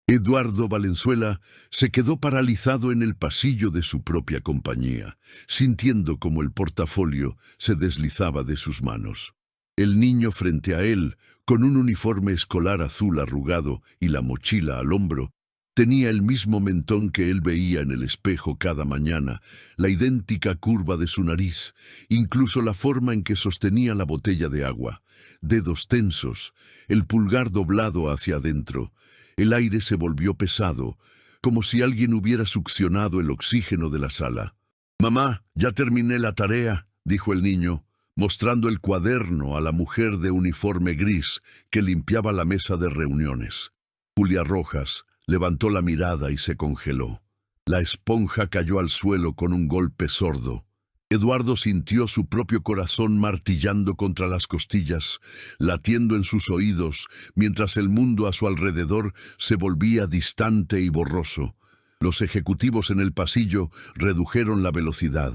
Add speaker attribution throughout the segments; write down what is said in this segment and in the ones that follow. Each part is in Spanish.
Speaker 1: Eduardo Valenzuela se quedó paralizado en el pasillo de su propia compañía, sintiendo como el portafolio se deslizaba de sus manos. El niño frente a él, con un uniforme escolar azul arrugado y la mochila al hombro, tenía el mismo mentón que él veía en el espejo cada mañana, la idéntica curva de su nariz, incluso la forma en que sostenía la botella de agua, dedos tensos, el pulgar doblado hacia adentro. El aire se volvió pesado, como si alguien hubiera succionado el oxígeno de la sala. «Mamá, ya terminé la tarea», dijo el niño, mostrando el cuaderno a la mujer de uniforme gris que limpiaba la mesa de reuniones. Julia Rojas levantó la mirada y se congeló. La esponja cayó al suelo con un golpe sordo. Eduardo sintió su propio corazón martillando contra las costillas, latiendo en sus oídos, mientras el mundo a su alrededor se volvía distante y borroso. Los ejecutivos en el pasillo redujeron la velocidad,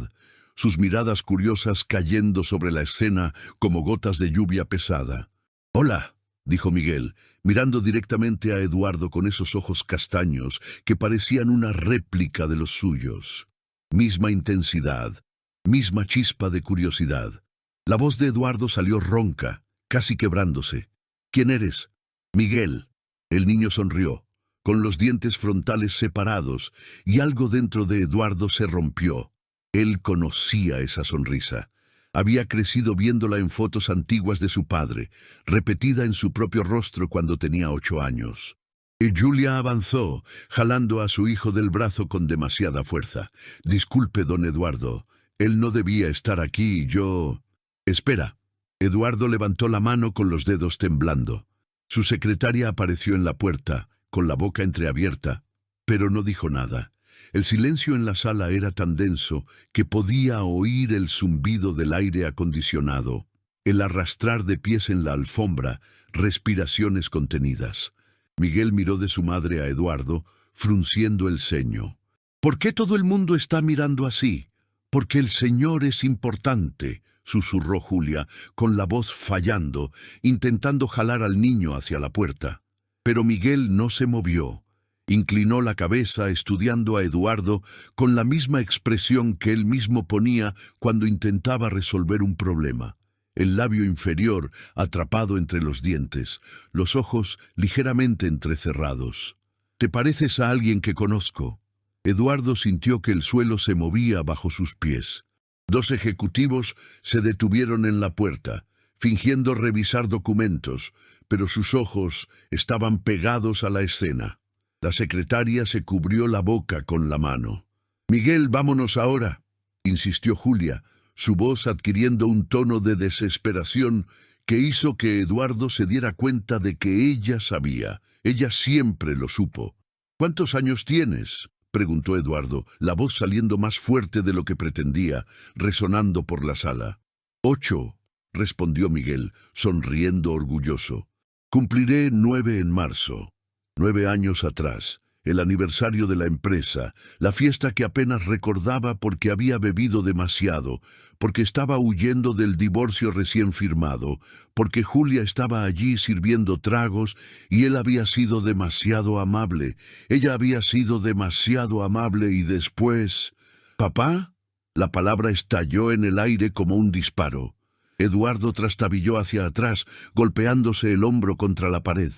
Speaker 1: sus miradas curiosas cayendo sobre la escena como gotas de lluvia pesada. «Hola», dijo Miguel, mirando directamente a Eduardo con esos ojos castaños que parecían una réplica de los suyos. Misma intensidad, misma chispa de curiosidad. La voz de Eduardo salió ronca, casi quebrándose. «¿Quién eres?» «Miguel». El niño sonrió, con los dientes frontales separados, y algo dentro de Eduardo se rompió. Él conocía esa sonrisa. Había crecido viéndola en fotos antiguas de su padre, repetida en su propio rostro cuando tenía 8 años. Y Julia avanzó, jalando a su hijo del brazo con demasiada fuerza. «Disculpe, don Eduardo. Él no debía estar aquí y yo...» «Espera». Eduardo levantó la mano con los dedos temblando. Su secretaria apareció en la puerta, con la boca entreabierta, pero no dijo nada. El silencio en la sala era tan denso que podía oír el zumbido del aire acondicionado, el arrastrar de pies en la alfombra, respiraciones contenidas. Miguel miró de su madre a Eduardo, frunciendo el ceño. «¿Por qué todo el mundo está mirando así?» «Porque el señor es importante», susurró Julia, con la voz fallando, intentando jalar al niño hacia la puerta. Pero Miguel no se movió. Inclinó la cabeza estudiando a Eduardo con la misma expresión que él mismo ponía cuando intentaba resolver un problema. El labio inferior atrapado entre los dientes, los ojos ligeramente entrecerrados. «¿Te pareces a alguien que conozco?» Eduardo sintió que el suelo se movía bajo sus pies. 2 ejecutivos se detuvieron en la puerta, fingiendo revisar documentos, pero sus ojos estaban pegados a la escena. La secretaria se cubrió la boca con la mano. «Miguel, vámonos ahora», insistió Julia, su voz adquiriendo un tono de desesperación que hizo que Eduardo se diera cuenta de que ella sabía. Ella siempre lo supo. «¿Cuántos años tienes?», preguntó Eduardo, la voz saliendo más fuerte de lo que pretendía, resonando por la sala. «8», respondió Miguel, sonriendo orgulloso. «Cumpliré 9 en marzo». 9 años atrás, el aniversario de la empresa, la fiesta que apenas recordaba porque había bebido demasiado, porque estaba huyendo del divorcio recién firmado, porque Julia estaba allí sirviendo tragos y él había sido demasiado amable, ella había sido demasiado amable y después... «¿Papá?». La palabra estalló en el aire como un disparo. Eduardo trastabilló hacia atrás, golpeándose el hombro contra la pared.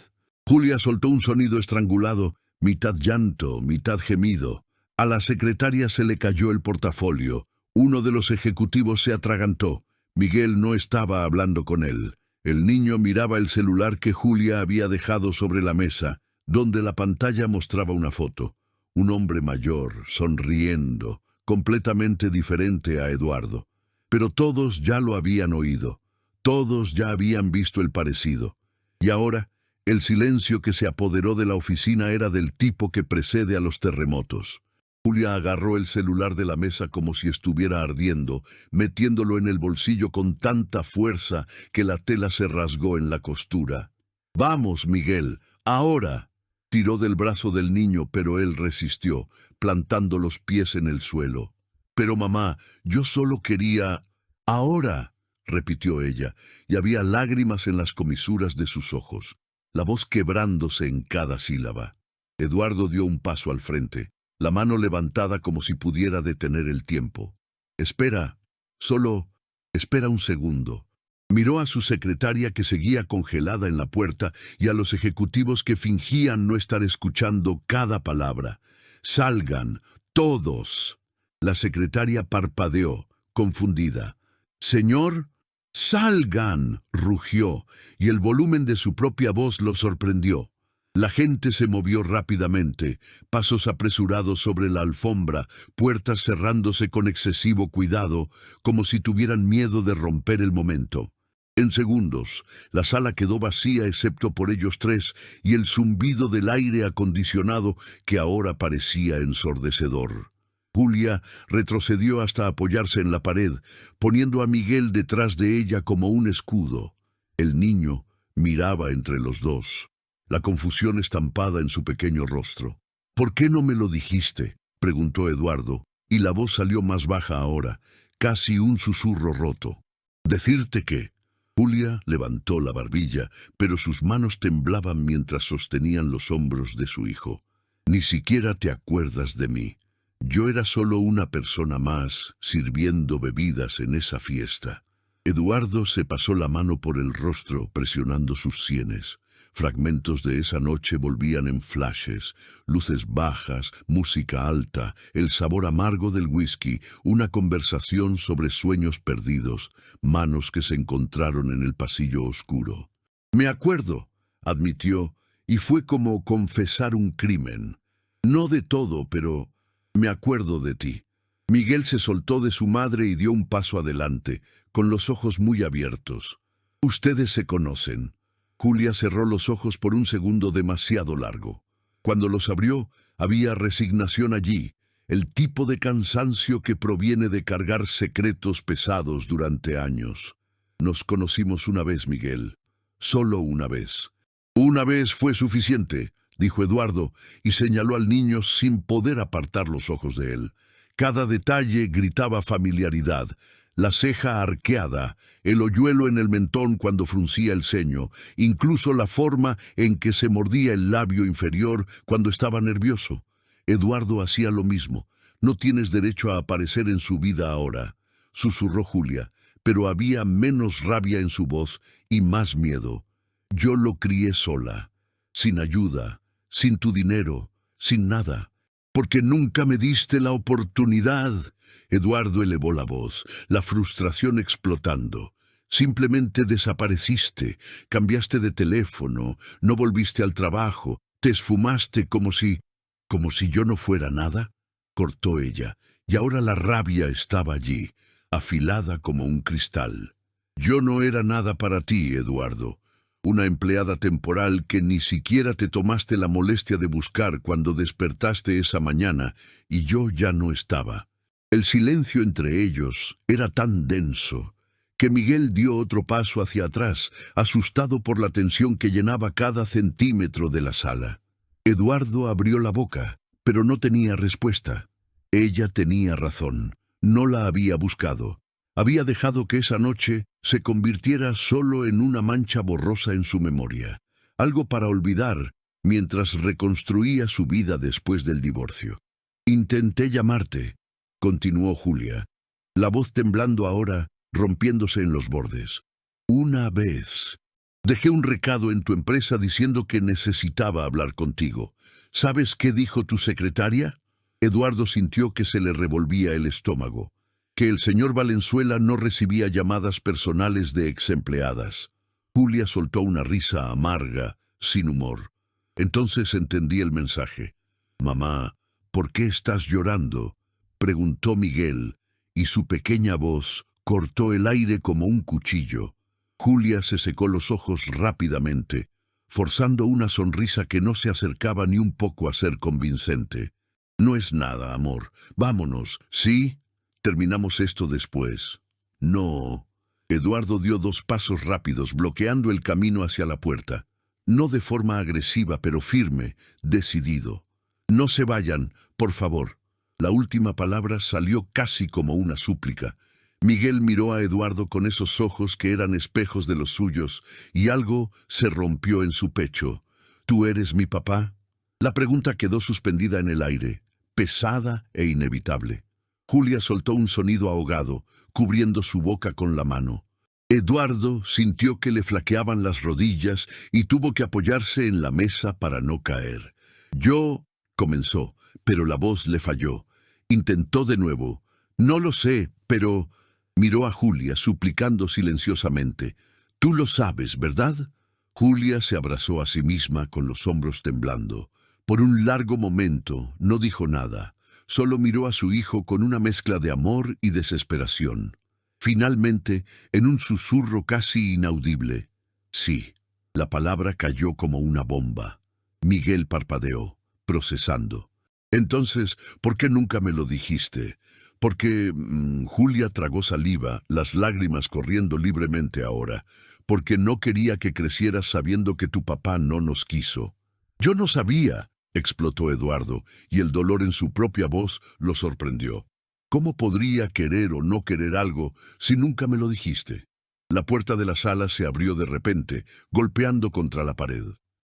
Speaker 1: Julia soltó un sonido estrangulado, mitad llanto, mitad gemido. A la secretaria se le cayó el portafolio. Uno de los ejecutivos se atragantó. Miguel no estaba hablando con él. El niño miraba el celular que Julia había dejado sobre la mesa, donde la pantalla mostraba una foto. Un hombre mayor, sonriendo, completamente diferente a Eduardo. Pero todos ya lo habían oído. Todos ya habían visto el parecido. Y ahora, el silencio que se apoderó de la oficina era del tipo que precede a los terremotos. Julia agarró el celular de la mesa como si estuviera ardiendo, metiéndolo en el bolsillo con tanta fuerza que la tela se rasgó en la costura. «Vamos, Miguel, ahora». Tiró del brazo del niño, pero él resistió, plantando los pies en el suelo. «Pero mamá, yo solo quería...». «Ahora», repitió ella, y había lágrimas en las comisuras de sus ojos, la voz quebrándose en cada sílaba. Eduardo dio un paso al frente, la mano levantada como si pudiera detener el tiempo. Espera, solo espera un segundo. Miró a su secretaria que seguía congelada en la puerta y a los ejecutivos que fingían no estar escuchando cada palabra. «Salgan, todos». La secretaria parpadeó, confundida. «Señor, salgan», rugió, y el volumen de su propia voz lo sorprendió. La gente se movió rápidamente, pasos apresurados sobre la alfombra, puertas cerrándose con excesivo cuidado, como si tuvieran miedo de romper el momento. En segundos, la sala quedó vacía excepto por ellos tres y el zumbido del aire acondicionado que ahora parecía ensordecedor. Julia retrocedió hasta apoyarse en la pared, poniendo a Miguel detrás de ella como un escudo. El niño miraba entre los dos, la confusión estampada en su pequeño rostro. «¿Por qué no me lo dijiste?», preguntó Eduardo, y la voz salió más baja ahora, casi un susurro roto. «¿Decirte qué?». Julia levantó la barbilla, pero sus manos temblaban mientras sostenían los hombros de su hijo. «Ni siquiera te acuerdas de mí. Yo era solo una persona más, sirviendo bebidas en esa fiesta». Eduardo se pasó la mano por el rostro, presionando sus sienes. Fragmentos de esa noche volvían en flashes, luces bajas, música alta, el sabor amargo del whisky, una conversación sobre sueños perdidos, manos que se encontraron en el pasillo oscuro. «Me acuerdo», admitió, y fue como confesar un crimen. «No de todo, pero me acuerdo de ti». Miguel se soltó de su madre y dio un paso adelante, con los ojos muy abiertos. «Ustedes se conocen». Julia cerró los ojos por un segundo demasiado largo. Cuando los abrió, había resignación allí, el tipo de cansancio que proviene de cargar secretos pesados durante años. «Nos conocimos una vez, Miguel. Solo una vez». «Una vez fue suficiente», dijo Eduardo, y señaló al niño sin poder apartar los ojos de él. Cada detalle gritaba familiaridad. La ceja arqueada, el hoyuelo en el mentón cuando fruncía el ceño, incluso la forma en que se mordía el labio inferior cuando estaba nervioso. Eduardo hacía lo mismo. «No tienes derecho a aparecer en su vida ahora», susurró Julia, pero había menos rabia en su voz y más miedo. «Yo lo crié sola, sin ayuda, sin tu dinero, sin nada, porque nunca me diste la oportunidad». Eduardo elevó la voz, la frustración explotando. «Simplemente desapareciste, cambiaste de teléfono, no volviste al trabajo, te esfumaste como si yo no fuera nada», cortó ella, y ahora la rabia estaba allí, afilada como un cristal. «Yo no era nada para ti, Eduardo. Una empleada temporal que ni siquiera te tomaste la molestia de buscar cuando despertaste esa mañana y yo ya no estaba». El silencio entre ellos era tan denso que Miguel dio otro paso hacia atrás, asustado por la tensión que llenaba cada centímetro de la sala. Eduardo abrió la boca, pero no tenía respuesta. Ella tenía razón, no la había buscado. Había dejado que esa noche se convirtiera solo en una mancha borrosa en su memoria, algo para olvidar mientras reconstruía su vida después del divorcio. «Intenté llamarte», continuó Julia, la voz temblando ahora, rompiéndose en los bordes. «Una vez. Dejé un recado en tu empresa diciendo que necesitaba hablar contigo. ¿Sabes qué dijo tu secretaria?». Eduardo sintió que se le revolvía el estómago, que el señor Valenzuela no recibía llamadas personales de exempleadas. Julia soltó una risa amarga, sin humor. Entonces entendí el mensaje. «Mamá, ¿por qué estás llorando?», preguntó Miguel, y su pequeña voz cortó el aire como un cuchillo. Julia se secó los ojos rápidamente, forzando una sonrisa que no se acercaba ni un poco a ser convincente. «No es nada, amor. Vámonos, ¿sí? Terminamos esto después». «No». Eduardo dio 2 pasos rápidos, bloqueando el camino hacia la puerta. No de forma agresiva, pero firme, decidido. «No se vayan, por favor». La última palabra salió casi como una súplica. Miguel miró a Eduardo con esos ojos que eran espejos de los suyos, y algo se rompió en su pecho. «¿Tú eres mi papá?». La pregunta quedó suspendida en el aire, pesada e inevitable. Julia soltó un sonido ahogado, cubriendo su boca con la mano. Eduardo sintió que le flaqueaban las rodillas y tuvo que apoyarse en la mesa para no caer. Yo, comenzó, pero la voz le falló. Intentó de nuevo. No lo sé, pero... Miró a Julia, suplicando silenciosamente. Tú lo sabes, ¿verdad? Julia se abrazó a sí misma con los hombros temblando. Por un largo momento no dijo nada. Solo miró a su hijo con una mezcla de amor y desesperación. Finalmente, en un susurro casi inaudible. Sí, la palabra cayó como una bomba. Miguel parpadeó, procesando. Entonces, ¿por qué nunca me lo dijiste? Porque Julia tragó saliva, las lágrimas corriendo libremente ahora. Porque no quería que crecieras sabiendo que tu papá no nos quiso. Yo no sabía, explotó Eduardo, y el dolor en su propia voz lo sorprendió. ¿Cómo podría querer o no querer algo si nunca me lo dijiste? La puerta de la sala se abrió de repente, golpeando contra la pared.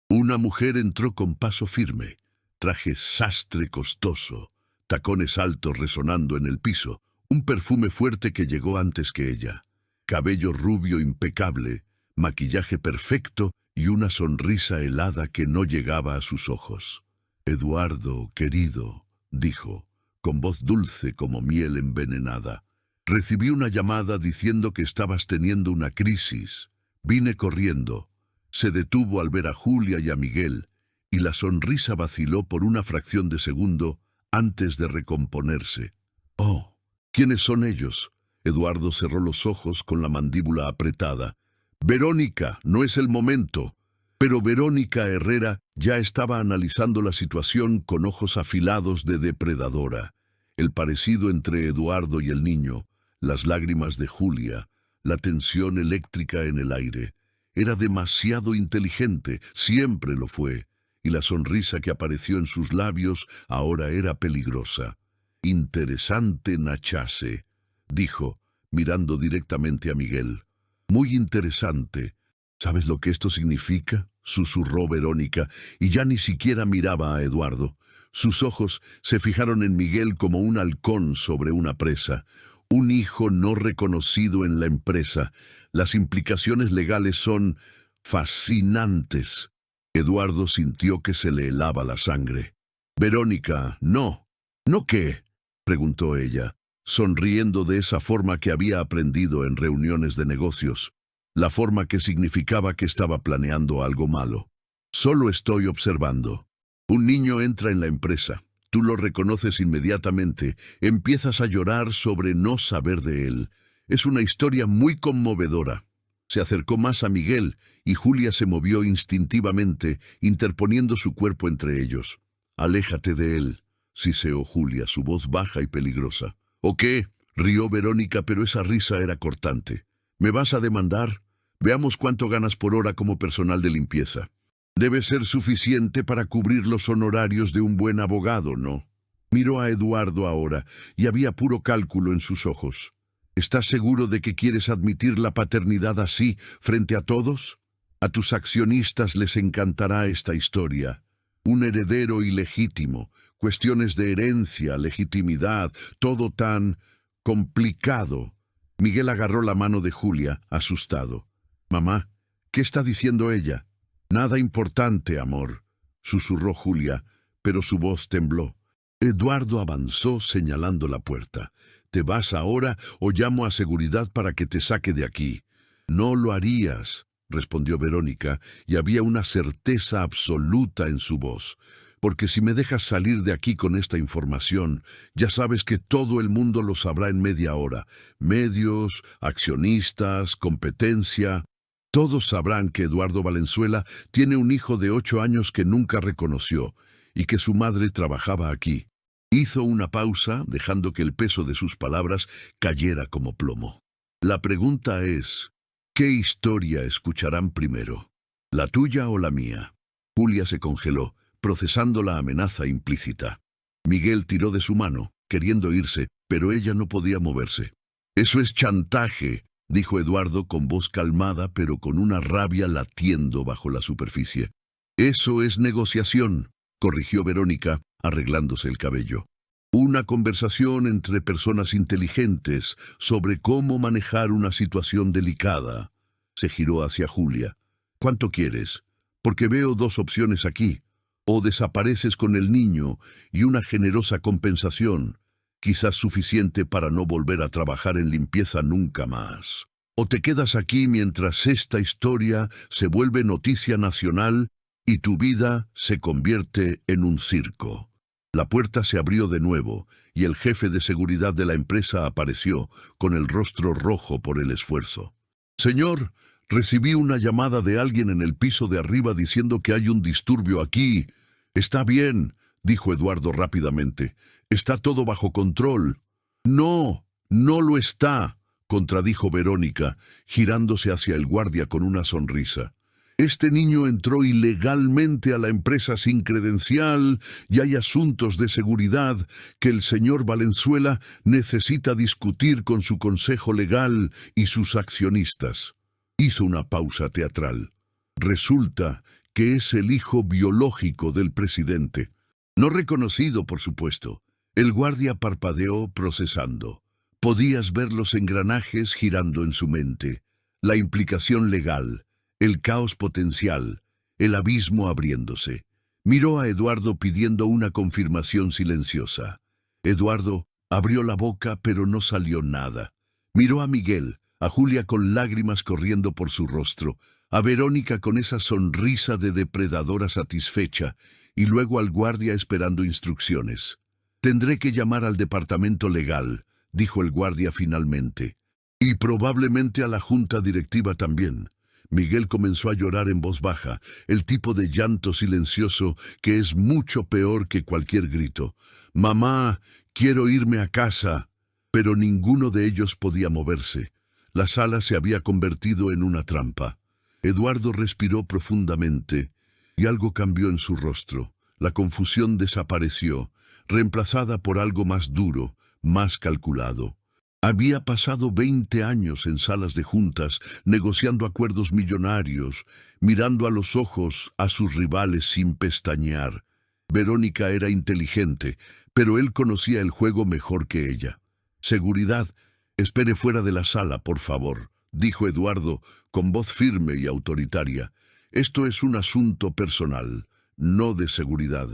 Speaker 1: Una mujer entró con paso firme, traje sastre costoso, tacones altos resonando en el piso, un perfume fuerte que llegó antes que ella. Cabello rubio impecable, maquillaje perfecto y una sonrisa helada que no llegaba a sus ojos. Eduardo, querido, dijo, con voz dulce como miel envenenada. Recibí una llamada diciendo que estabas teniendo una crisis. Vine corriendo. Se detuvo al ver a Julia y a Miguel, y la sonrisa vaciló por una fracción de segundo antes de recomponerse. Oh, ¿quiénes son ellos? Eduardo cerró los ojos con la mandíbula apretada. Verónica, no es el momento. Pero Verónica Herrera ya estaba analizando la situación con ojos afilados de depredadora. El parecido entre Eduardo y el niño, las lágrimas de Julia, la tensión eléctrica en el aire. Era demasiado inteligente, siempre lo fue, y la sonrisa que apareció en sus labios ahora era peligrosa. Interesante Nachase, dijo, mirando directamente a Miguel. Muy interesante. ¿Sabes lo que esto significa? Susurró Verónica, y ya ni siquiera miraba a Eduardo. Sus ojos se fijaron en Miguel como un halcón sobre una presa. Un hijo no reconocido en la empresa. Las implicaciones legales son fascinantes. Eduardo sintió que se le helaba la sangre. Verónica, no. ¿No qué? Preguntó ella, sonriendo de esa forma que había aprendido en reuniones de negocios. La forma que significaba que estaba planeando algo malo. Solo estoy observando. Un niño entra en la empresa. Tú lo reconoces inmediatamente. Empiezas a llorar sobre no saber de él. Es una historia muy conmovedora. Se acercó más a Miguel y Julia se movió instintivamente, interponiendo su cuerpo entre ellos. Aléjate de él, siseó Julia, su voz baja y peligrosa. ¿O qué? Rió Verónica, pero esa risa era cortante. ¿Me vas a demandar? Veamos cuánto ganas por hora como personal de limpieza. Debe ser suficiente para cubrir los honorarios de un buen abogado, ¿no? Miró a Eduardo ahora, y había puro cálculo en sus ojos. ¿Estás seguro de que quieres admitir la paternidad así, frente a todos? A tus accionistas les encantará esta historia. Un heredero ilegítimo, cuestiones de herencia, legitimidad, todo tan complicado. Miguel agarró la mano de Julia, asustado. «Mamá, ¿qué está diciendo ella?» «Nada importante, amor», susurró Julia, pero su voz tembló. Eduardo avanzó señalando la puerta. «¿Te vas ahora o llamo a seguridad para que te saque de aquí?» «No lo harías», respondió Verónica, y había una certeza absoluta en su voz. «Porque si me dejas salir de aquí con esta información, ya sabes que todo el mundo lo sabrá en media hora. Medios, accionistas, competencia. Todos sabrán que Eduardo Valenzuela tiene un hijo de 8 años que nunca reconoció y que su madre trabajaba aquí». Hizo una pausa, dejando que el peso de sus palabras cayera como plomo. «La pregunta es, ¿qué historia escucharán primero? ¿La tuya o la mía?» Julia se congeló, procesando la amenaza implícita. Miguel tiró de su mano, queriendo irse, pero ella no podía moverse. «Eso es chantaje», dijo Eduardo con voz calmada, pero con una rabia latiendo bajo la superficie. «Eso es negociación. corrigió Verónica, arreglándose el cabello. Una conversación entre personas inteligentes sobre cómo manejar una situación delicada. Se giró hacia Julia. ¿Cuánto quieres? Porque veo dos opciones aquí. O desapareces con el niño y una generosa compensación, quizás suficiente para no volver a trabajar en limpieza nunca más. O te quedas aquí mientras esta historia se vuelve noticia nacional y tu vida se convierte en un circo. La puerta se abrió de nuevo y el jefe de seguridad de la empresa apareció, con el rostro rojo por el esfuerzo. Señor, recibí una llamada de alguien en el piso de arriba diciendo que hay un disturbio aquí. Está bien, dijo Eduardo rápidamente. Está todo bajo control. No, no lo está, contradijo Verónica, girándose hacia el guardia con una sonrisa. Este niño entró ilegalmente a la empresa sin credencial y hay asuntos de seguridad que el señor Valenzuela necesita discutir con su consejo legal y sus accionistas. Hizo una pausa teatral. Resulta que es el hijo biológico del presidente. No reconocido, por supuesto. El guardia parpadeó procesando. Podías ver los engranajes girando en su mente. La implicación legal. El caos potencial, el abismo abriéndose. Miró a Eduardo pidiendo una confirmación silenciosa. Eduardo abrió la boca, pero no salió nada. Miró a Miguel, a Julia con lágrimas corriendo por su rostro, a Verónica con esa sonrisa de depredadora satisfecha, y luego al guardia esperando instrucciones. Tendré que llamar al departamento legal, dijo el guardia finalmente. Y probablemente a la junta directiva también. Miguel comenzó a llorar en voz baja, el tipo de llanto silencioso que es mucho peor que cualquier grito. «Mamá, quiero irme a casa». Pero ninguno de ellos podía moverse. La sala se había convertido en una trampa. Eduardo respiró profundamente y algo cambió en su rostro. La confusión desapareció, reemplazada por algo más duro, más calculado. Había pasado 20 años en salas de juntas, negociando acuerdos millonarios, mirando a los ojos a sus rivales sin pestañear. Verónica era inteligente, pero él conocía el juego mejor que ella. «Seguridad, espere fuera de la sala, por favor», dijo Eduardo, con voz firme y autoritaria. «Esto es un asunto personal, no de seguridad».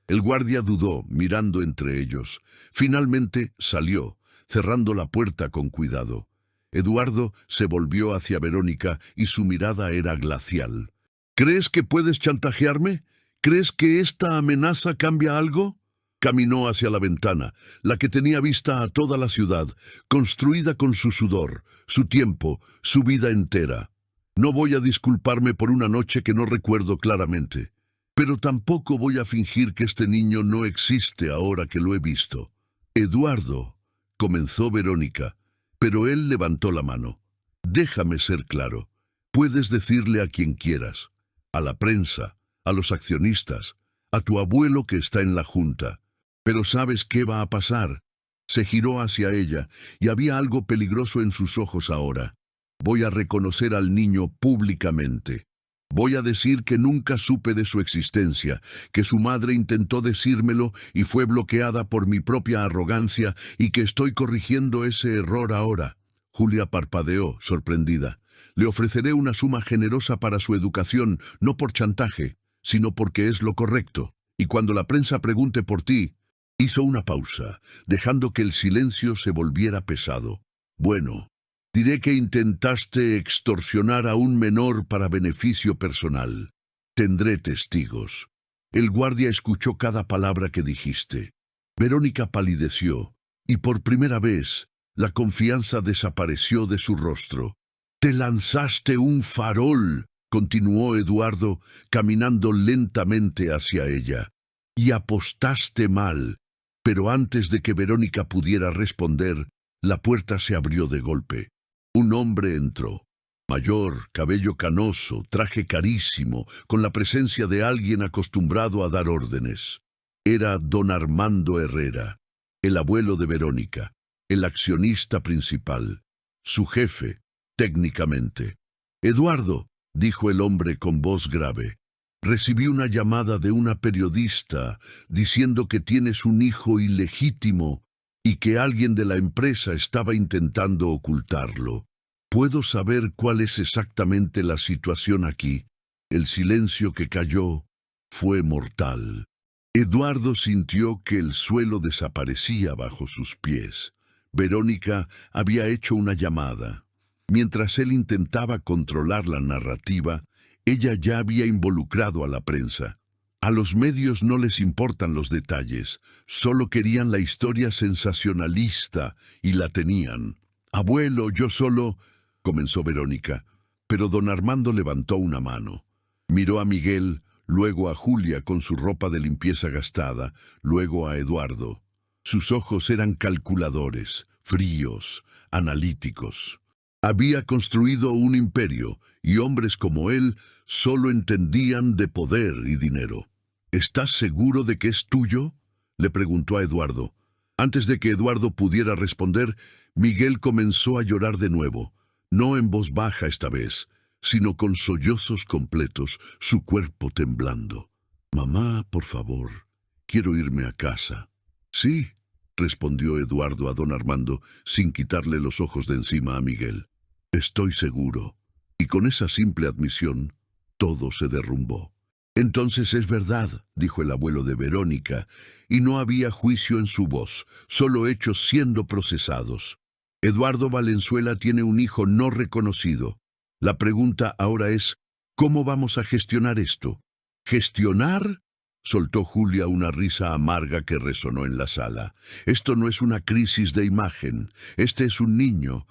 Speaker 1: El guardia dudó, mirando entre ellos. Finalmente salió, cerrando la puerta con cuidado. Eduardo se volvió hacia Verónica y su mirada era glacial. «¿Crees que puedes chantajearme? ¿Crees que esta amenaza cambia algo?» Caminó hacia la ventana, la que tenía vista a toda la ciudad, construida con su sudor, su tiempo, su vida entera. «No voy a disculparme por una noche que no recuerdo claramente, pero tampoco voy a fingir que este niño no existe ahora que lo he visto». «Eduardo», comenzó Verónica, pero él levantó la mano. «Déjame ser claro. Puedes decirle a quien quieras, a la prensa, a los accionistas, a tu abuelo que está en la junta. Pero ¿sabes qué va a pasar?» Se giró hacia ella y había algo peligroso en sus ojos ahora. «Voy a reconocer al niño públicamente. Voy a decir que nunca supe de su existencia, que su madre intentó decírmelo y fue bloqueada por mi propia arrogancia y que estoy corrigiendo ese error ahora». Julia parpadeó, sorprendida. «Le ofreceré una suma generosa para su educación, no por chantaje, sino porque es lo correcto. Y cuando la prensa pregunte por ti». Hizo una pausa, dejando que el silencio se volviera pesado. «Bueno, diré que intentaste extorsionar a un menor para beneficio personal. Tendré testigos». El guardia escuchó cada palabra que dijiste. Verónica palideció, y por primera vez la confianza desapareció de su rostro. «Te lanzaste un farol», continuó Eduardo, caminando lentamente hacia ella. «Y apostaste mal». Pero antes de que Verónica pudiera responder, la puerta se abrió de golpe. Un hombre entró. Mayor, cabello canoso, traje carísimo, con la presencia de alguien acostumbrado a dar órdenes. Era don Armando Herrera, el abuelo de Verónica, el accionista principal, su jefe, técnicamente. «Eduardo», dijo el hombre con voz grave, Recibí una llamada de una periodista diciendo que tienes un hijo ilegítimo y que alguien de la empresa estaba intentando ocultarlo. ¿Puedo saber cuál es exactamente la situación aquí? El silencio que cayó fue mortal. Eduardo sintió que el suelo desaparecía bajo sus pies. Verónica había hecho una llamada. Mientras él intentaba controlar la narrativa, ella ya había involucrado a la prensa. A los medios no les importan los detalles, solo querían la historia sensacionalista y la tenían. «Abuelo, yo solo…», comenzó Verónica, pero don Armando levantó una mano. Miró a Miguel, luego a Julia con su ropa de limpieza gastada, luego a Eduardo. Sus ojos eran calculadores, fríos, analíticos. Había construido un imperio, y hombres como él solo entendían de poder y dinero. «¿Estás seguro de que es tuyo?», le preguntó a Eduardo. Antes de que Eduardo pudiera responder, Miguel comenzó a llorar de nuevo, no en voz baja esta vez, sino con sollozos completos, su cuerpo temblando. «Mamá, por favor, quiero irme a casa». «Sí», respondió Eduardo a don Armando, sin quitarle los ojos de encima a Miguel. «Estoy seguro». Y con esa simple admisión, todo se derrumbó. «Entonces es verdad», dijo el abuelo de Verónica, y no había juicio en su voz, solo hechos siendo procesados. «Eduardo Valenzuela tiene un hijo no reconocido. La pregunta ahora es, ¿cómo vamos a gestionar esto?» «¿Gestionar?», soltó Julia una risa amarga que resonó en la sala. «Esto no es una crisis de imagen. Este es un niño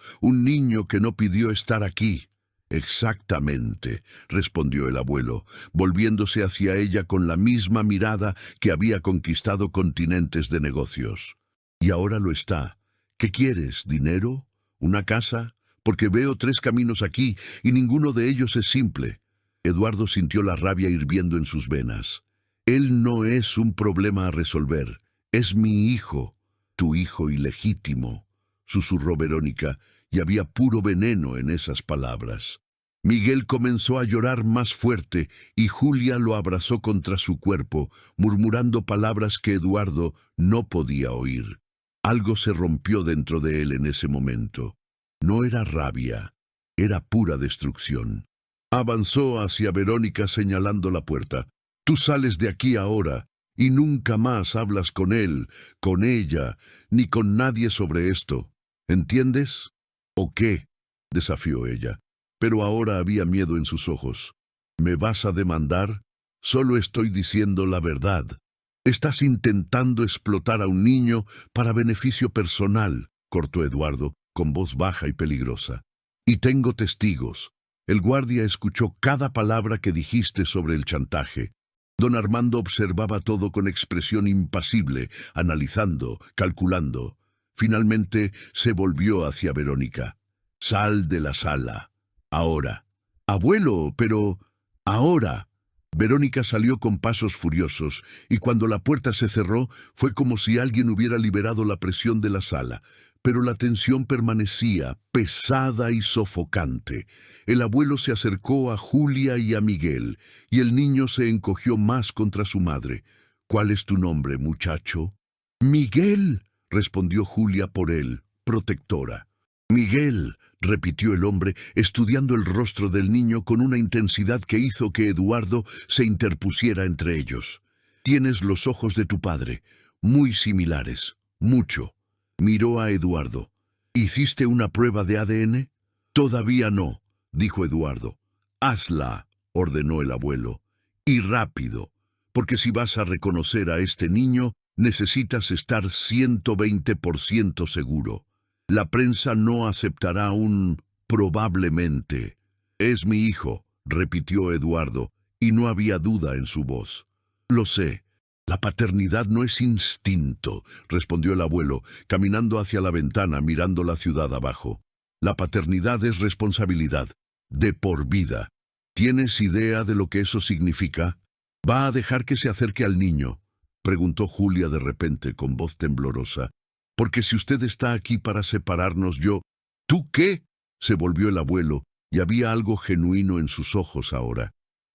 Speaker 1: que no pidió estar aquí». «Exactamente», respondió el abuelo, volviéndose hacia ella con la misma mirada que había conquistado continentes de negocios. «Y ahora lo está. ¿Qué quieres? ¿Dinero? ¿Una casa? Porque veo 3 caminos aquí y ninguno de ellos es simple». Eduardo sintió la rabia hirviendo en sus venas. «Él no es un problema a resolver. Es mi hijo, tu hijo ilegítimo», susurró Verónica, y había puro veneno en esas palabras. Miguel comenzó a llorar más fuerte y Julia lo abrazó contra su cuerpo, murmurando palabras que Eduardo no podía oír. Algo se rompió dentro de él en ese momento. No era rabia, era pura destrucción. Avanzó hacia Verónica señalando la puerta. «Tú sales de aquí ahora y nunca más hablas con él, con ella, ni con nadie sobre esto. ¿Entiendes?» «¿O qué?», desafió ella, pero ahora había miedo en sus ojos. «¿Me vas a demandar? Solo estoy diciendo la verdad. Estás intentando explotar a un niño para beneficio personal», cortó Eduardo, con voz baja y peligrosa. «Y tengo testigos. El guardia escuchó cada palabra que dijiste sobre el chantaje». Don Armando observaba todo con expresión impasible, analizando, calculando. Finalmente se volvió hacia Verónica. «Sal de la sala. Ahora». «Abuelo, pero…». «Ahora». Verónica salió con pasos furiosos, y cuando la puerta se cerró, fue como si alguien hubiera liberado la presión de la sala. Pero la tensión permanecía, pesada y sofocante. El abuelo se acercó a Julia y a Miguel, y el niño se encogió más contra su madre. «¿Cuál es tu nombre, muchacho?» «Miguel», respondió Julia por él, protectora. «Miguel», repitió el hombre, estudiando el rostro del niño con una intensidad que hizo que Eduardo se interpusiera entre ellos. «Tienes los ojos de tu padre, muy similares, mucho». Miró a Eduardo. «¿Hiciste una prueba de ADN?» «Todavía no», dijo Eduardo. «Hazla», ordenó el abuelo. «Y rápido, porque si vas a reconocer a este niño, necesitas estar 120% seguro. La prensa no aceptará un probablemente». «Es mi hijo», repitió Eduardo, y no había duda en su voz. «Lo sé. La paternidad no es instinto», respondió el abuelo, caminando hacia la ventana mirando la ciudad abajo. «La paternidad es responsabilidad, de por vida. ¿Tienes idea de lo que eso significa? ¿Va a dejar que se acerque al niño?», preguntó Julia de repente con voz temblorosa. «Porque si usted está aquí para separarnos, yo…». «¿Tú qué?», se volvió el abuelo, y había algo genuino en sus ojos ahora.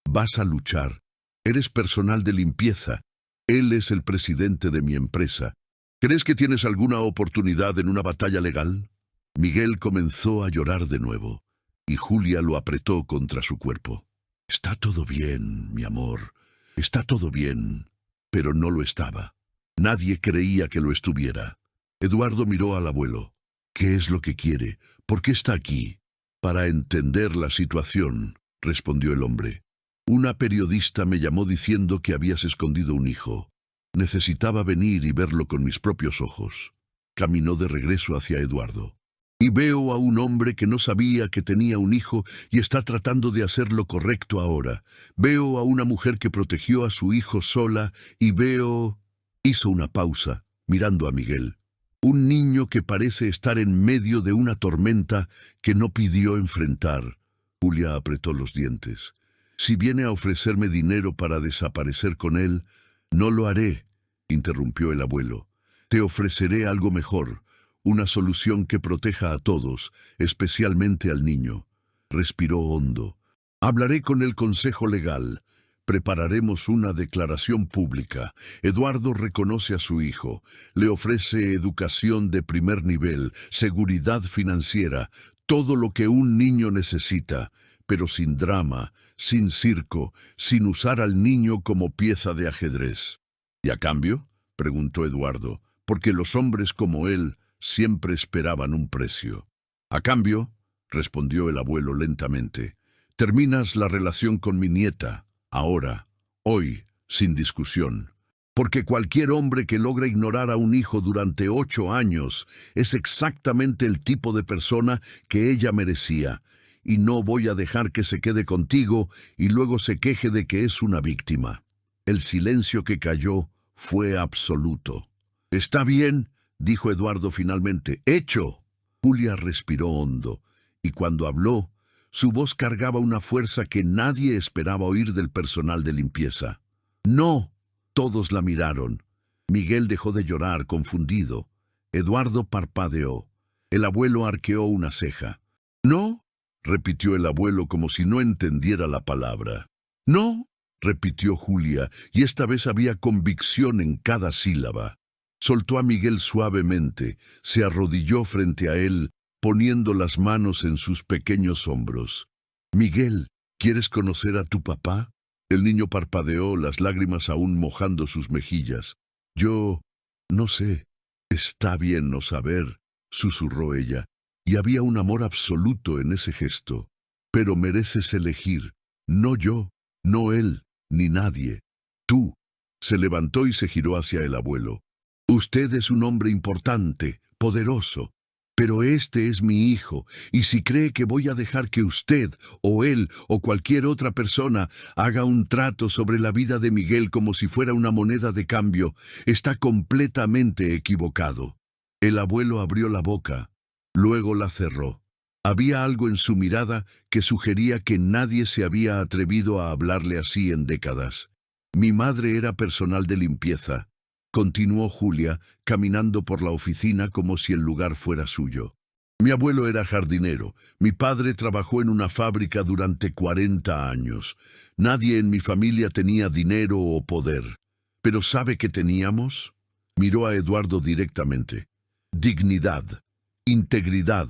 Speaker 1: «Vas a luchar. Eres personal de limpieza. Él es el presidente de mi empresa. ¿Crees que tienes alguna oportunidad en una batalla legal? Miguel comenzó a llorar de nuevo, y Julia lo apretó contra su cuerpo. Está todo bien, mi amor. Está todo bien. Pero no lo estaba. Nadie creía que lo estuviera. Eduardo miró al abuelo. ¿Qué es lo que quiere? ¿Por qué está aquí? Para entender la situación, respondió el hombre. Una periodista me llamó diciendo que habías escondido un hijo. Necesitaba venir y verlo con mis propios ojos. Caminó de regreso hacia Eduardo. Y veo a un hombre que no sabía que tenía un hijo y está tratando de hacer lo correcto ahora. Veo a una mujer que protegió a su hijo sola y veo... Hizo una pausa, mirando a Miguel. Un niño que parece estar en medio de una tormenta que no pidió enfrentar. Julia apretó los dientes. Si viene a ofrecerme dinero para desaparecer con él, no lo haré, interrumpió el abuelo. Te ofreceré algo mejor. Una solución que proteja a todos, especialmente al niño. Respiró hondo. Hablaré con el consejo legal. Prepararemos una declaración pública. Eduardo reconoce a su hijo. Le ofrece educación de primer nivel, seguridad financiera, todo lo que un niño necesita, pero sin drama, sin circo, sin usar al niño como pieza de ajedrez. ¿Y a cambio? Preguntó Eduardo, porque los hombres como él siempre esperaban un precio. A cambio, respondió el abuelo lentamente, terminas la relación con mi nieta, ahora, hoy, sin discusión. Porque cualquier hombre que logra ignorar a un hijo durante 8 años es exactamente el tipo de persona que ella merecía, y no voy a dejar que se quede contigo y luego se queje de que es una víctima. El silencio que cayó fue absoluto. Está bien, dijo Eduardo finalmente. ¡Hecho! Julia respiró hondo, y cuando habló, su voz cargaba una fuerza que nadie esperaba oír del personal de limpieza. ¡No! Todos la miraron. Miguel dejó de llorar, confundido. Eduardo parpadeó. El abuelo arqueó una ceja. «¿No?», repitió el abuelo como si no entendiera la palabra. «¿No?», repitió Julia, y esta vez había convicción en cada sílaba. Soltó a Miguel suavemente, se arrodilló frente a él, poniendo las manos en sus pequeños hombros. «Miguel, ¿quieres conocer a tu papá?». El niño parpadeó, las lágrimas aún mojando sus mejillas. «Yo... no sé. Está bien no saber», susurró ella, y había un amor absoluto en ese gesto. «Pero mereces elegir. No yo, no él, ni nadie. Tú». Se levantó y se giró hacia el abuelo. «Usted es un hombre importante, poderoso. Pero este es mi hijo, y si cree que voy a dejar que usted, o él, o cualquier otra persona haga un trato sobre la vida de Miguel como si fuera una moneda de cambio, está completamente equivocado». El abuelo abrió la boca, luego la cerró. Había algo en su mirada que sugería que nadie se había atrevido a hablarle así en décadas. «Mi madre era personal de limpieza», continuó Julia, caminando por la oficina como si el lugar fuera suyo. «Mi abuelo era jardinero. Mi padre trabajó en una fábrica durante 40 años. Nadie en mi familia tenía dinero o poder. ¿Pero sabe qué teníamos?». Miró a Eduardo directamente. «Dignidad, integridad,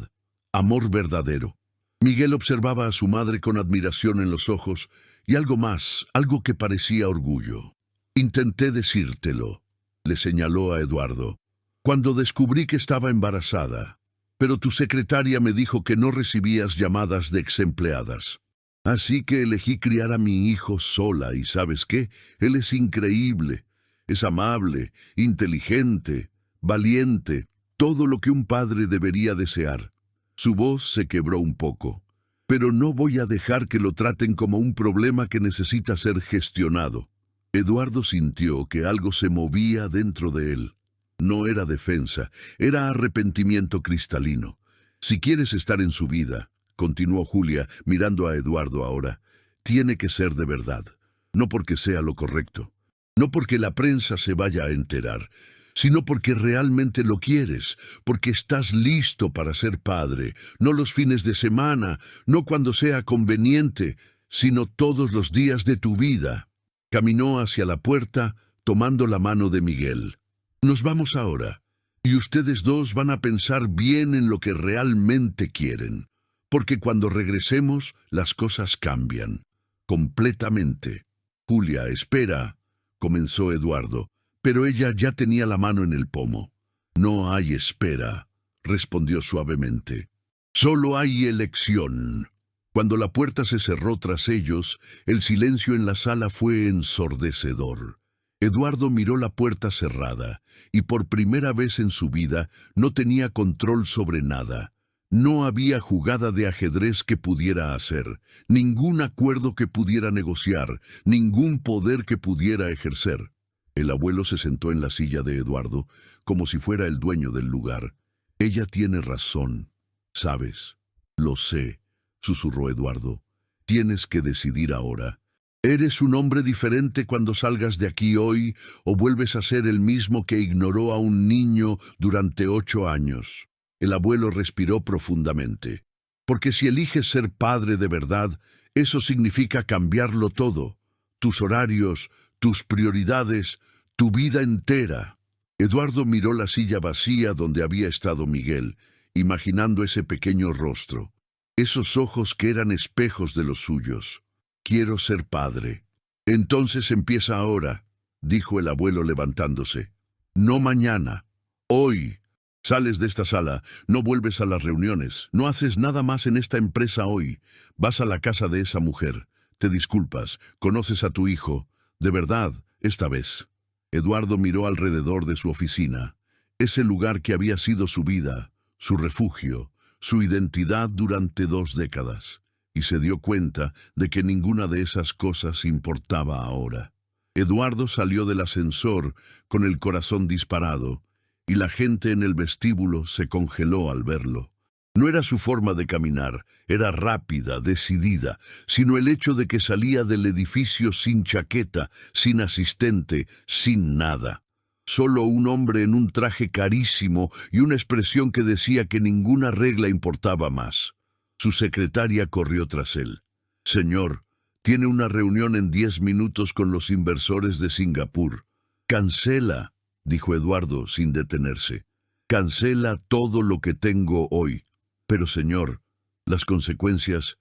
Speaker 1: amor verdadero». Miguel observaba a su madre con admiración en los ojos y algo más, algo que parecía orgullo. «Intenté decírtelo», le señaló a Eduardo, «cuando descubrí que estaba embarazada. Pero tu secretaria me dijo que no recibías llamadas de exempleadas. Así que elegí criar a mi hijo sola, y ¿sabes qué? Él es increíble. Es amable, inteligente, valiente, todo lo que un padre debería desear». Su voz se quebró un poco. «Pero no voy a dejar que lo traten como un problema que necesita ser gestionado». Eduardo sintió que algo se movía dentro de él. No era defensa, era arrepentimiento cristalino. «Si quieres estar en su vida», continuó Julia, mirando a Eduardo ahora, «tiene que ser de verdad, no porque sea lo correcto, no porque la prensa se vaya a enterar, sino porque realmente lo quieres, porque estás listo para ser padre, no los fines de semana, no cuando sea conveniente, sino todos los días de tu vida». Caminó hacia la puerta, tomando la mano de Miguel. Nos vamos ahora, y ustedes dos van a pensar bien en lo que realmente quieren, porque cuando regresemos las cosas cambian, completamente. Julia, espera, comenzó Eduardo, pero ella ya tenía la mano en el pomo. No hay espera, respondió suavemente. Solo hay elección. Cuando la puerta se cerró tras ellos, el silencio en la sala fue ensordecedor. Eduardo miró la puerta cerrada, y por primera vez en su vida no tenía control sobre nada. No había jugada de ajedrez que pudiera hacer, ningún acuerdo que pudiera negociar, ningún poder que pudiera ejercer. El abuelo se sentó en la silla de Eduardo, como si fuera el dueño del lugar. Ella tiene razón, ¿sabes? Lo sé, susurró Eduardo. Tienes que decidir ahora. ¿Eres un hombre diferente cuando salgas de aquí hoy o vuelves a ser el mismo que ignoró a un niño durante 8 años? El abuelo respiró profundamente. Porque si eliges ser padre de verdad, eso significa cambiarlo todo. Tus horarios, tus prioridades, tu vida entera. Eduardo miró la silla vacía donde había estado Miguel, imaginando ese pequeño rostro. Esos ojos que eran espejos de los suyos. Quiero ser padre. Entonces empieza ahora, dijo el abuelo levantándose. No mañana, hoy. Sales de esta sala, no vuelves a las reuniones, no haces nada más en esta empresa hoy. Vas a la casa de esa mujer, te disculpas, conoces a tu hijo. De verdad, esta vez. Eduardo miró alrededor de su oficina, ese lugar que había sido su vida, su refugio, su identidad durante 2 décadas, y se dio cuenta de que ninguna de esas cosas importaba ahora. Eduardo salió del ascensor con el corazón disparado, y la gente en el vestíbulo se congeló al verlo. No era su forma de caminar, era rápida, decidida, sino el hecho de que salía del edificio sin chaqueta, sin asistente, sin nada. Solo un hombre en un traje carísimo y una expresión que decía que ninguna regla importaba más. Su secretaria corrió tras él. Señor, tiene una reunión en 10 minutos con los inversores de Singapur. Cancela, dijo Eduardo sin detenerse. Cancela todo lo que tengo hoy. Pero, señor, las consecuencias...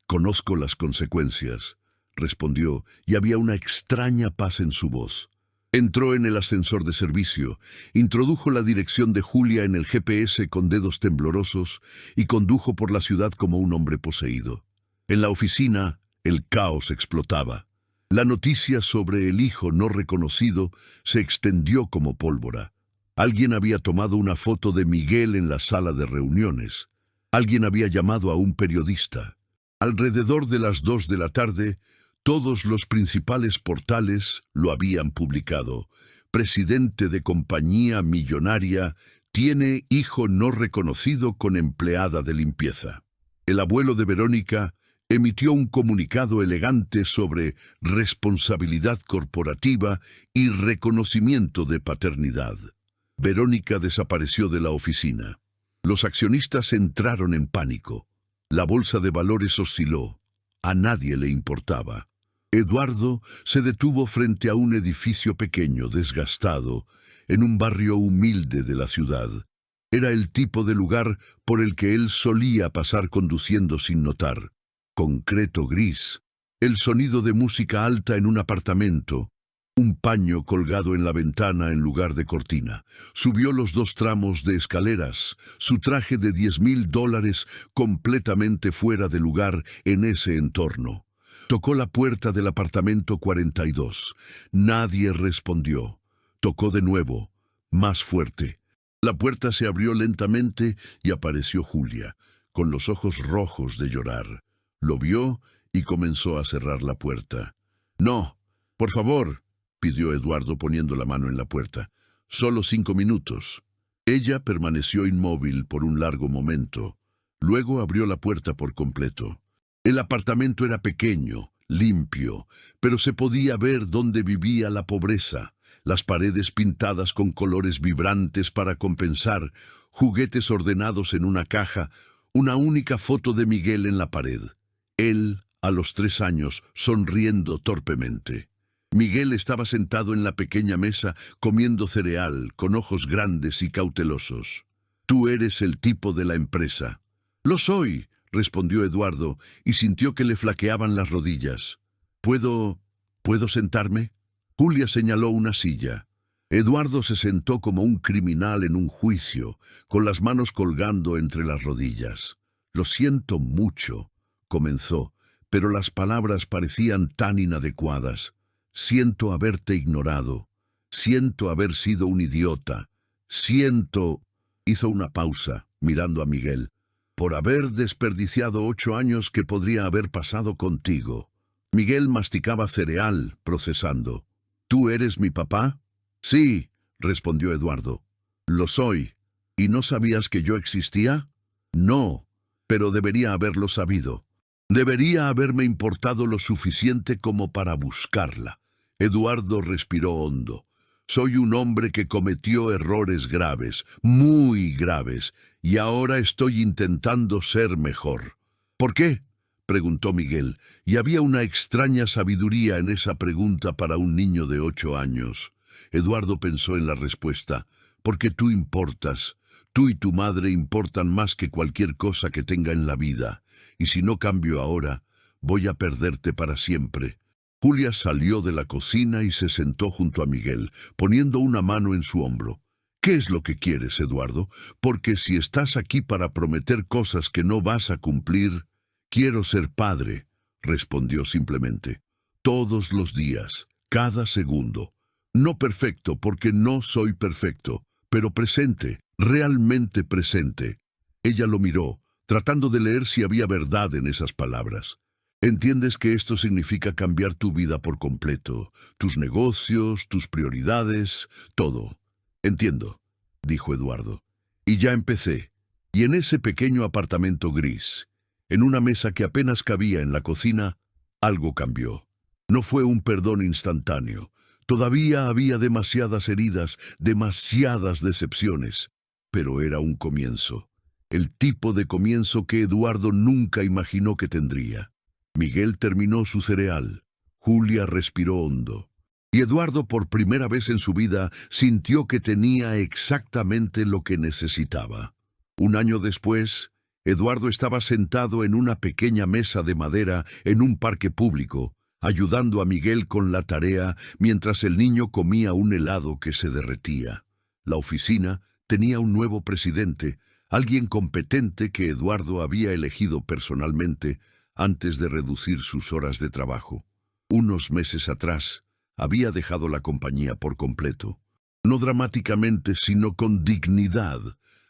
Speaker 1: Conozco las consecuencias, respondió, y había una extraña paz en su voz. Entró en el ascensor de servicio, introdujo la dirección de Julia en el GPS con dedos temblorosos y condujo por la ciudad como un hombre poseído. En la oficina, el caos explotaba. La noticia sobre el hijo no reconocido se extendió como pólvora. Alguien había tomado una foto de Miguel en la sala de reuniones. Alguien había llamado a un periodista. Alrededor de las 2 de la tarde, todos los principales portales lo habían publicado. Presidente de compañía millonaria tiene hijo no reconocido con empleada de limpieza. El abuelo de Verónica emitió un comunicado elegante sobre responsabilidad corporativa y reconocimiento de paternidad. Verónica desapareció de la oficina. Los accionistas entraron en pánico. La bolsa de valores osciló. A nadie le importaba. Eduardo se detuvo frente a un edificio pequeño, desgastado, en un barrio humilde de la ciudad. Era el tipo de lugar por el que él solía pasar conduciendo sin notar. Concreto gris, el sonido de música alta en un apartamento, un paño colgado en la ventana en lugar de cortina. Subió los 2 tramos de escaleras, su traje de $10,000 completamente fuera de lugar en ese entorno. Tocó la puerta del apartamento 42. Nadie respondió. Tocó de nuevo, más fuerte. La puerta se abrió lentamente y apareció Julia, con los ojos rojos de llorar. Lo vio y comenzó a cerrar la puerta. «No, por favor», pidió Eduardo poniendo la mano en la puerta. «Solo 5 minutos». Ella permaneció inmóvil por un largo momento. Luego abrió la puerta por completo. El apartamento era pequeño, limpio, pero se podía ver dónde vivía la pobreza. Las paredes pintadas con colores vibrantes para compensar, juguetes ordenados en una caja, una única foto de Miguel en la pared. Él a los 3 años, sonriendo torpemente. Miguel estaba sentado en la pequeña mesa comiendo cereal, con ojos grandes y cautelosos. «Tú eres el tipo de la empresa». «Lo soy», respondió Eduardo, y sintió que le flaqueaban las rodillas. ¿Puedo sentarme?» Julia señaló una silla. Eduardo se sentó como un criminal en un juicio, con las manos colgando entre las rodillas. «Lo siento mucho», comenzó, pero las palabras parecían tan inadecuadas. «Siento haberte ignorado. Siento haber sido un idiota. Siento...» Hizo una pausa, mirando a Miguel. «Por haber desperdiciado 8 años que podría haber pasado contigo». Miguel masticaba cereal, procesando. «¿Tú eres mi papá?» «Sí», respondió Eduardo. «Lo soy. ¿Y no sabías que yo existía?» «No, pero debería haberlo sabido. Debería haberme importado lo suficiente como para buscarla». Eduardo respiró hondo. «Soy un hombre que cometió errores graves, muy graves, y ahora estoy intentando ser mejor». «¿Por qué?», preguntó Miguel, y había una extraña sabiduría en esa pregunta para un niño de 8 años. Eduardo pensó en la respuesta. «Porque tú importas. Tú y tu madre importan más que cualquier cosa que tenga en la vida. Y si no cambio ahora, voy a perderte para siempre». Julia salió de la cocina y se sentó junto a Miguel, poniendo una mano en su hombro. «¿Qué es lo que quieres, Eduardo? Porque si estás aquí para prometer cosas que no vas a cumplir...» «Quiero ser padre», respondió simplemente. «Todos los días, cada segundo. No perfecto, porque no soy perfecto, pero presente, realmente presente». Ella lo miró, tratando de leer si había verdad en esas palabras. «¿Entiendes que esto significa cambiar tu vida por completo? Tus negocios, tus prioridades, todo». «Entiendo», dijo Eduardo. «Y ya empecé. Y en ese pequeño apartamento gris, en una mesa que apenas cabía en la cocina, algo cambió. No fue un perdón instantáneo. Todavía había demasiadas heridas, demasiadas decepciones. Pero era un comienzo. El tipo de comienzo que Eduardo nunca imaginó que tendría. Miguel terminó su cereal. Julia respiró hondo. Y Eduardo, por primera vez en su vida, sintió que tenía exactamente lo que necesitaba. Un año después, Eduardo estaba sentado en una pequeña mesa de madera en un parque público, ayudando a Miguel con la tarea mientras el niño comía un helado que se derretía. La oficina tenía un nuevo presidente, alguien competente que Eduardo había elegido personalmente antes de reducir sus horas de trabajo. Unos meses atrás, había dejado la compañía por completo. No dramáticamente, sino con dignidad,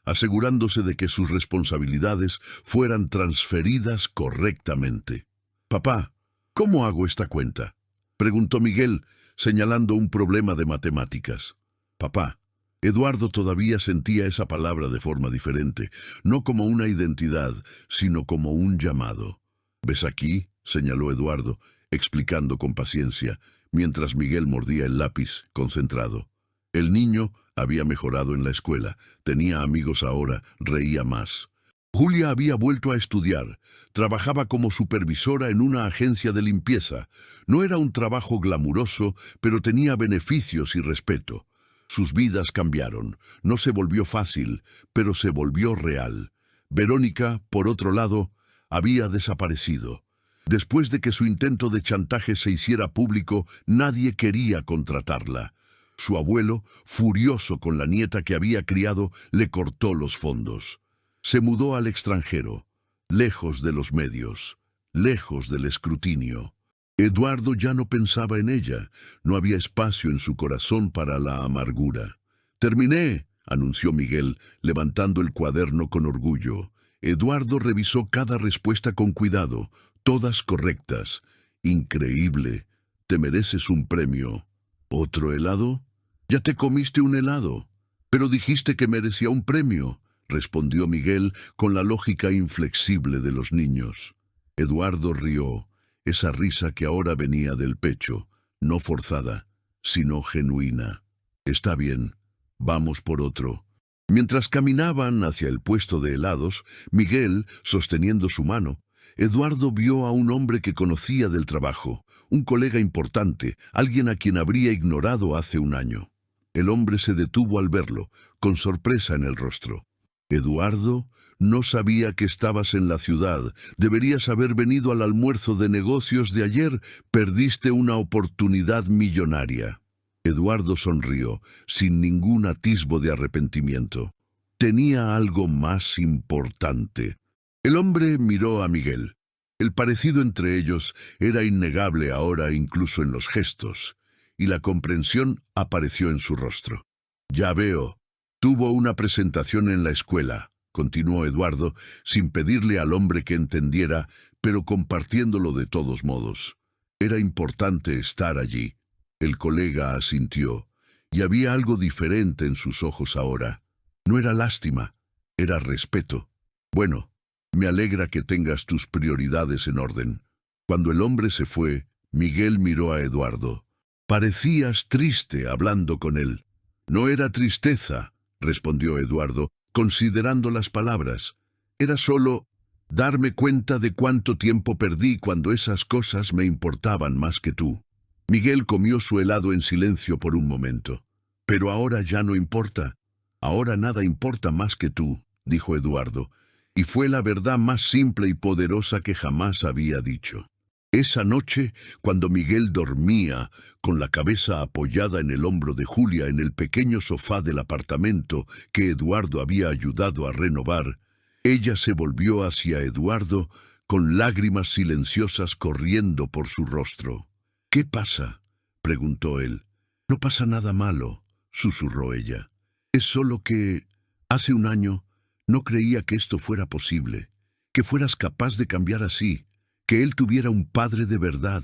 Speaker 1: asegurándose de que sus responsabilidades fueran transferidas correctamente. «Papá, ¿cómo hago esta cuenta?», preguntó Miguel, señalando un problema de matemáticas. «Papá». Eduardo todavía sentía esa palabra de forma diferente, no como una identidad, sino como un llamado. «¿Ves aquí?», señaló Eduardo, explicando con paciencia, mientras Miguel mordía el lápiz, concentrado. El niño había mejorado en la escuela, tenía amigos ahora, reía más. Julia había vuelto a estudiar, trabajaba como supervisora en una agencia de limpieza. No era un trabajo glamuroso, pero tenía beneficios y respeto. Sus vidas cambiaron, no se volvió fácil, pero se volvió real. Verónica, por otro lado, había desaparecido. Después de que su intento de chantaje se hiciera público, nadie quería contratarla. Su abuelo, furioso con la nieta que había criado, le cortó los fondos. Se mudó al extranjero, lejos de los medios, lejos del escrutinio. Eduardo ya no pensaba en ella, no había espacio en su corazón para la amargura. «Terminé», anunció Miguel, levantando el cuaderno con orgullo. Eduardo revisó cada respuesta con cuidado, todas correctas. «Increíble, te mereces un premio». «¿Otro helado?». «Ya te comiste un helado». «Pero dijiste que merecía un premio», respondió Miguel con la lógica inflexible de los niños. Eduardo rió, esa risa que ahora venía del pecho, no forzada, sino genuina. «Está bien, vamos por otro». Mientras caminaban hacia el puesto de helados, Miguel, sosteniendo su mano, Eduardo vio a un hombre que conocía del trabajo, un colega importante, alguien a quien habría ignorado hace un año. El hombre se detuvo al verlo, con sorpresa en el rostro. Eduardo, no sabía que estabas en la ciudad. Deberías haber venido al almuerzo de negocios de ayer. Perdiste una oportunidad millonaria. Eduardo sonrió, sin ningún atisbo de arrepentimiento. Tenía algo más importante. El hombre miró a Miguel. El parecido entre ellos era innegable ahora incluso en los gestos, y la comprensión apareció en su rostro. Ya veo, tuvo una presentación en la escuela, continuó Eduardo, sin pedirle al hombre que entendiera, pero compartiéndolo de todos modos. Era importante estar allí. El colega asintió, y había algo diferente en sus ojos ahora. No era lástima, era respeto. Bueno, me alegra que tengas tus prioridades en orden. Cuando el hombre se fue, Miguel miró a Eduardo. Parecías triste hablando con él. No era tristeza, respondió Eduardo, considerando las palabras. Era solo darme cuenta de cuánto tiempo perdí cuando esas cosas me importaban más que tú. Miguel comió su helado en silencio por un momento. Pero ahora ya no importa. Ahora nada importa más que tú, dijo Eduardo, y fue la verdad más simple y poderosa que jamás había dicho. Esa noche, cuando Miguel dormía, con la cabeza apoyada en el hombro de Julia en el pequeño sofá del apartamento que Eduardo había ayudado a renovar, ella se volvió hacia Eduardo con lágrimas silenciosas corriendo por su rostro. «¿Qué pasa?», preguntó él. «No pasa nada malo», susurró ella. «Es solo que, hace un año, no creía que esto fuera posible, que fueras capaz de cambiar así, que él tuviera un padre de verdad».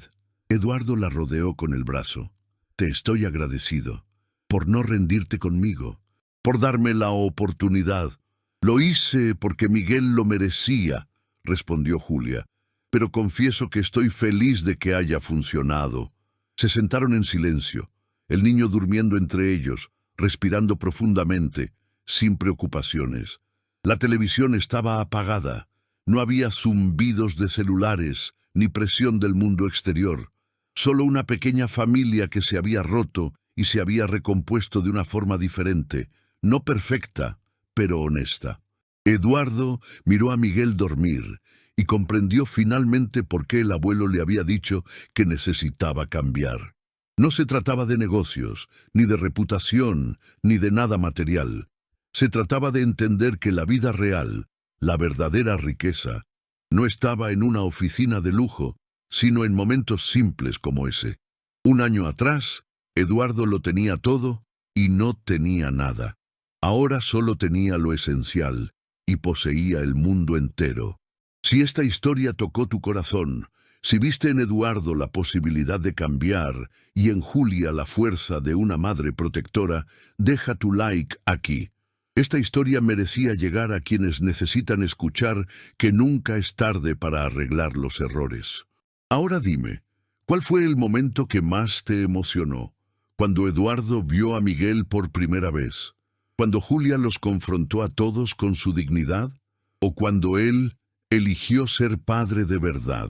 Speaker 1: Eduardo la rodeó con el brazo. «Te estoy agradecido, por no rendirte conmigo, por darme la oportunidad». «Lo hice porque Miguel lo merecía», respondió Julia, «pero confieso que estoy feliz de que haya funcionado». Se sentaron en silencio, el niño durmiendo entre ellos, respirando profundamente, sin preocupaciones. La televisión estaba apagada. No había zumbidos de celulares, ni presión del mundo exterior. Solo una pequeña familia que se había roto y se había recompuesto de una forma diferente, no perfecta, pero honesta. Eduardo miró a Miguel dormir y comprendió finalmente por qué el abuelo le había dicho que necesitaba cambiar. No se trataba de negocios, ni de reputación, ni de nada material. Se trataba de entender que la vida real, la verdadera riqueza, no estaba en una oficina de lujo, sino en momentos simples como ese. Un año atrás, Eduardo lo tenía todo y no tenía nada. Ahora solo tenía lo esencial y poseía el mundo entero. Si esta historia tocó tu corazón, si viste en Eduardo la posibilidad de cambiar y en Julia la fuerza de una madre protectora, deja tu like aquí. Esta historia merecía llegar a quienes necesitan escuchar que nunca es tarde para arreglar los errores. Ahora dime, ¿cuál fue el momento que más te emocionó? ¿Cuando Eduardo vio a Miguel por primera vez? ¿Cuando Julia los confrontó a todos con su dignidad? ¿O cuando él eligió ser padre de verdad?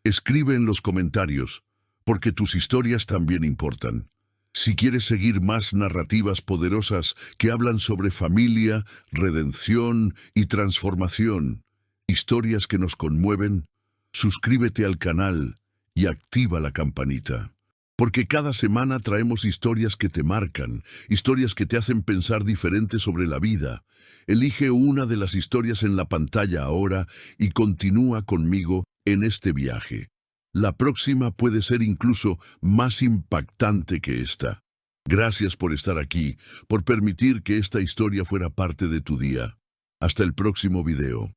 Speaker 1: Escribe en los comentarios, porque tus historias también importan. Si quieres seguir más narrativas poderosas que hablan sobre familia, redención y transformación, historias que nos conmueven, suscríbete al canal y activa la campanita. Porque cada semana traemos historias que te marcan, historias que te hacen pensar diferente sobre la vida. Elige una de las historias en la pantalla ahora y continúa conmigo en este viaje. La próxima puede ser incluso más impactante que esta. Gracias por estar aquí, por permitir que esta historia fuera parte de tu día. Hasta el próximo video.